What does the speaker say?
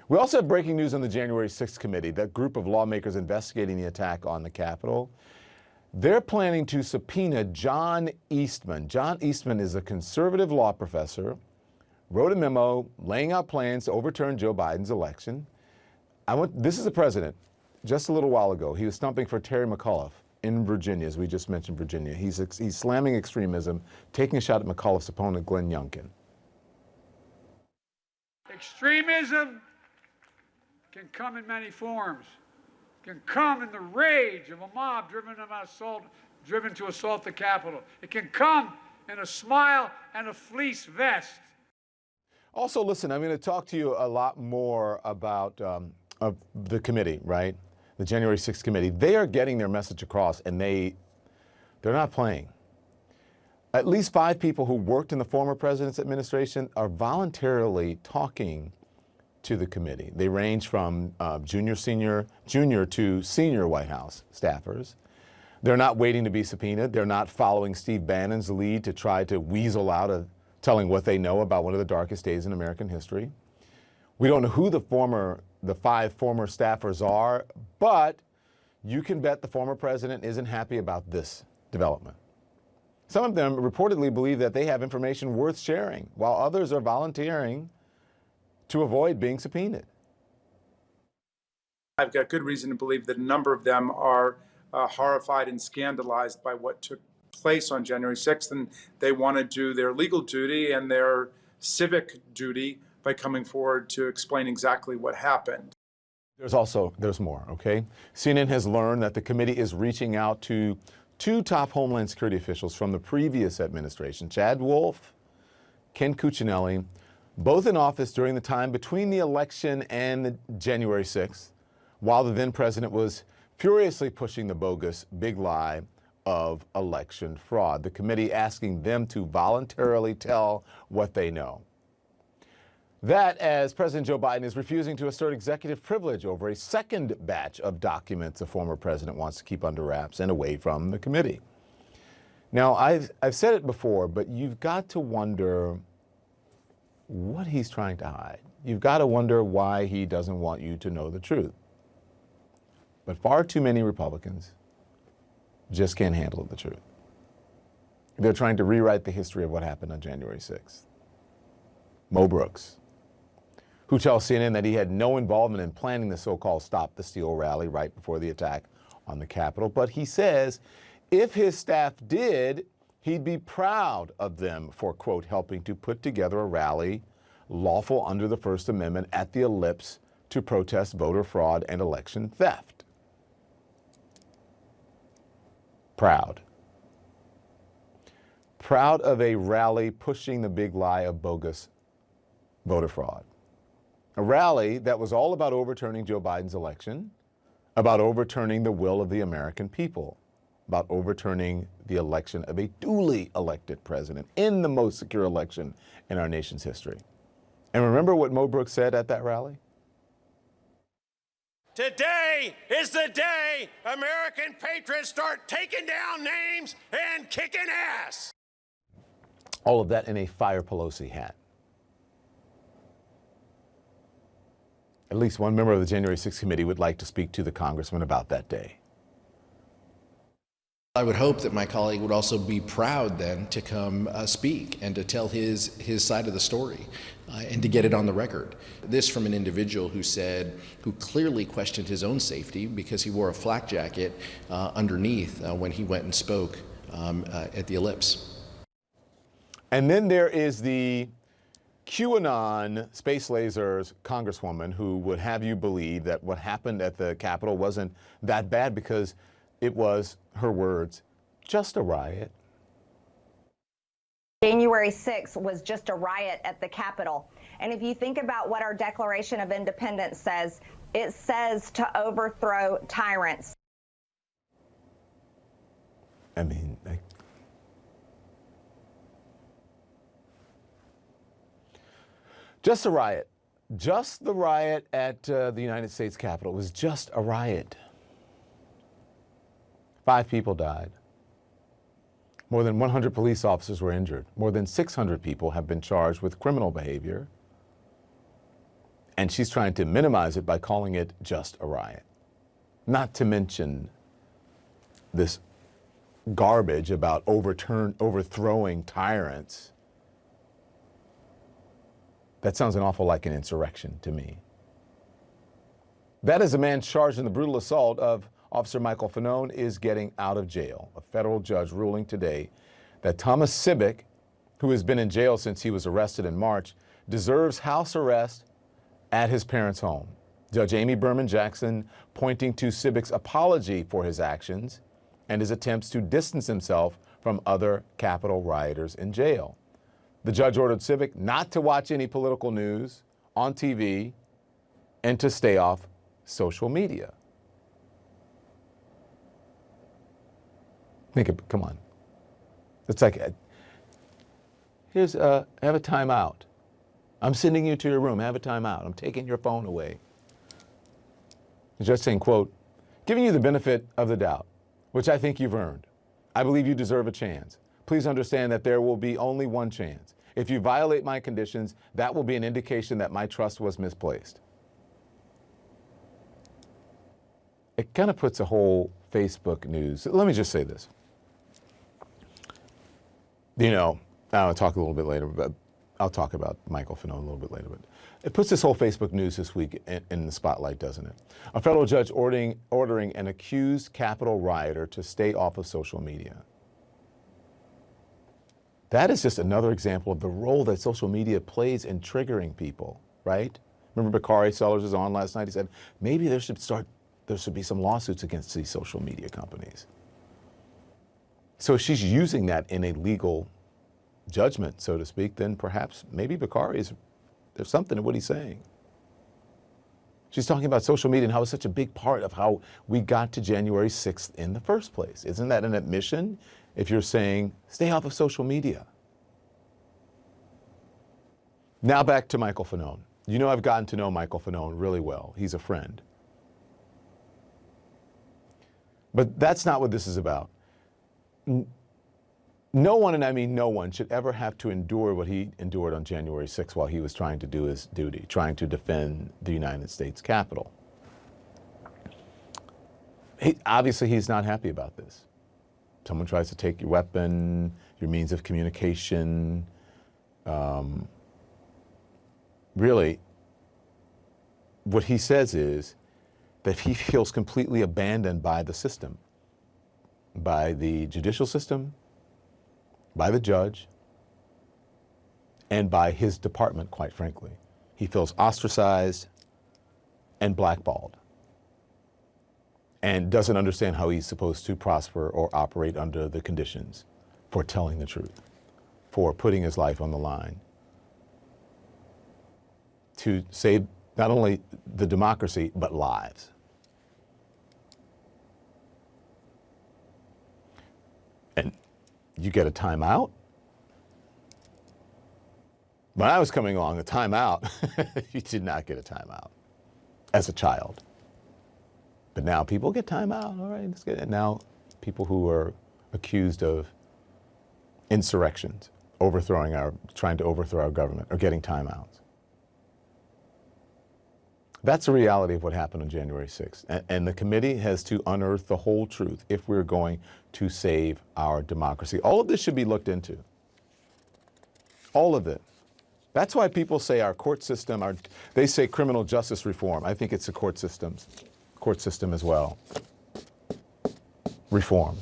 We also have breaking news on the January 6th committee, that group of lawmakers investigating the attack on the Capitol. They're planning to subpoena John Eastman. John Eastman is a conservative law professor, wrote a memo laying out plans to overturn Joe Biden's election. This is the president. Just a little while ago, he was stumping for Terry McAuliffe in Virginia, as we just mentioned Virginia. He's slamming extremism, taking a shot at McAuliffe's opponent, Glenn Youngkin. Extremism can come in many forms. It can come in the rage of a mob driven to assault the Capitol. It can come in a smile and a fleece vest. Also, listen, I'm going to talk to you a lot more about of the committee, right? The January 6th committee. They are getting their message across, and they're not playing. At least 5 people who worked in the former president's administration are voluntarily talking to the committee. They range from junior to senior White House staffers. They're not waiting to be subpoenaed. They're not following Steve Bannon's lead to try to weasel out of telling what they know about one of the darkest days in American history. We don't know who the 5 former staffers are, but you can bet the former president isn't happy about this development. Some of them reportedly believe that they have information worth sharing, while others are volunteering to avoid being subpoenaed. I've got good reason to believe that a number of them are horrified and scandalized by what took place on January 6th, and they want to do their legal duty and their civic duty by coming forward to explain exactly what happened. There's more, okay? CNN has learned that the committee is reaching out to 2 top Homeland Security officials from the previous administration, Chad Wolf, Ken Cuccinelli, both in office during the time between the election and the January 6th, while the then president was furiously pushing the bogus big lie of election fraud. The committee asking them to voluntarily tell what they know. That, as President Joe Biden is refusing to assert executive privilege over a second batch of documents the former president wants to keep under wraps and away from the committee. Now, I've said it before, but you've got to wonder what he's trying to hide. You've got to wonder why he doesn't want you to know the truth. But far too many Republicans just can't handle the truth. They're trying to rewrite the history of what happened on January 6th. Mo Brooks, who tells CNN that he had no involvement in planning the so-called Stop the Steal rally right before the attack on the Capitol, but he says if his staff did, he'd be proud of them for, quote, helping to put together a rally lawful under the First Amendment at the Ellipse to protest voter fraud and election theft. Proud. Proud of a rally pushing the big lie of bogus voter fraud. A rally that was all about overturning Joe Biden's election, about overturning the will of the American people, about overturning the election of a duly elected president in the most secure election in our nation's history. And remember what Mo Brooks said at that rally? Today is the day American patriots start taking down names and kicking ass. All of that in a Fire Pelosi hat. At least one member of the January 6th committee would like to speak to the congressman about that day. I would hope that my colleague would also be proud then to come speak and to tell his side of the story and to get it on the record. This from an individual who clearly questioned his own safety because he wore a flak jacket underneath when he went and spoke at the Ellipse. And then there is the QAnon Space Lasers congresswoman who would have you believe that what happened at the Capitol wasn't that bad because it was, her words, just a riot. January 6th was just a riot at the Capitol. And if you think about what our Declaration of Independence says, it says to overthrow tyrants. I mean, just a riot. Just the riot at the United States Capitol. It was just a riot. 5 people died. More than 100 police officers were injured. More than 600 people have been charged with criminal behavior. And she's trying to minimize it by calling it just a riot. Not to mention this garbage about overthrowing tyrants. That sounds an awful like an insurrection to me. That is a man charged in the brutal assault of Officer Michael Fanone is getting out of jail. A federal judge ruling today that Thomas Sibbick, who has been in jail since he was arrested in March, deserves house arrest at his parents' home. Judge Amy Berman Jackson pointing to Sibbick's apology for his actions and his attempts to distance himself from other Capitol rioters in jail. The judge ordered Sibbick not to watch any political news on TV and to stay off social media. Come on. It's like, have a timeout. I'm sending you to your room, have a timeout. I'm taking your phone away. The judge saying, quote, giving you the benefit of the doubt, which I think you've earned. I believe you deserve a chance. Please understand that there will be only one chance. If you violate my conditions, that will be an indication that my trust was misplaced. It kind of puts a whole Facebook news. Let me just say this. You know, I'll talk a little bit later, but I'll talk about Michael Fanone a little bit later. But it puts this whole Facebook news this week in the spotlight, doesn't it? A federal judge ordering an accused Capitol rioter to stay off of social media. That is just another example of the role that social media plays in triggering people, right? Remember Bakari Sellers was on last night. He said, maybe there should be some lawsuits against these social media companies. So if she's using that in a legal judgment, so to speak, then perhaps maybe there's something in what he's saying. She's talking about social media and how it's such a big part of how we got to January 6th in the first place. Isn't that an admission if you're saying, stay off of social media? Now back to Michael Fanone. You know, I've gotten to know Michael Fanone really well. He's a friend. But that's not what this is about. No one, and I mean no one, should ever have to endure what he endured on January 6th while he was trying to do his duty, trying to defend the United States Capitol. Obviously, he's not happy about this. Someone tries to take your weapon, your means of communication. Really, what he says is that he feels completely abandoned by the system, by the judicial system, by the judge, and by his department, quite frankly. He feels ostracized and blackballed and doesn't understand how he's supposed to prosper or operate under the conditions for telling the truth, for putting his life on the line to save not only the democracy, but lives. And you get a timeout? When I was coming along, a timeout, you did not get a timeout as a child. But now people get timeout. All right, let's get it. Now people who are accused of insurrections, trying to overthrow our government, are getting timeouts. That's the reality of what happened on January 6th. And the committee has to unearth the whole truth if we're going to save our democracy. All of this should be looked into. All of it. That's why people say our court system, they say criminal justice reform. I think it's the court system as well. Reform.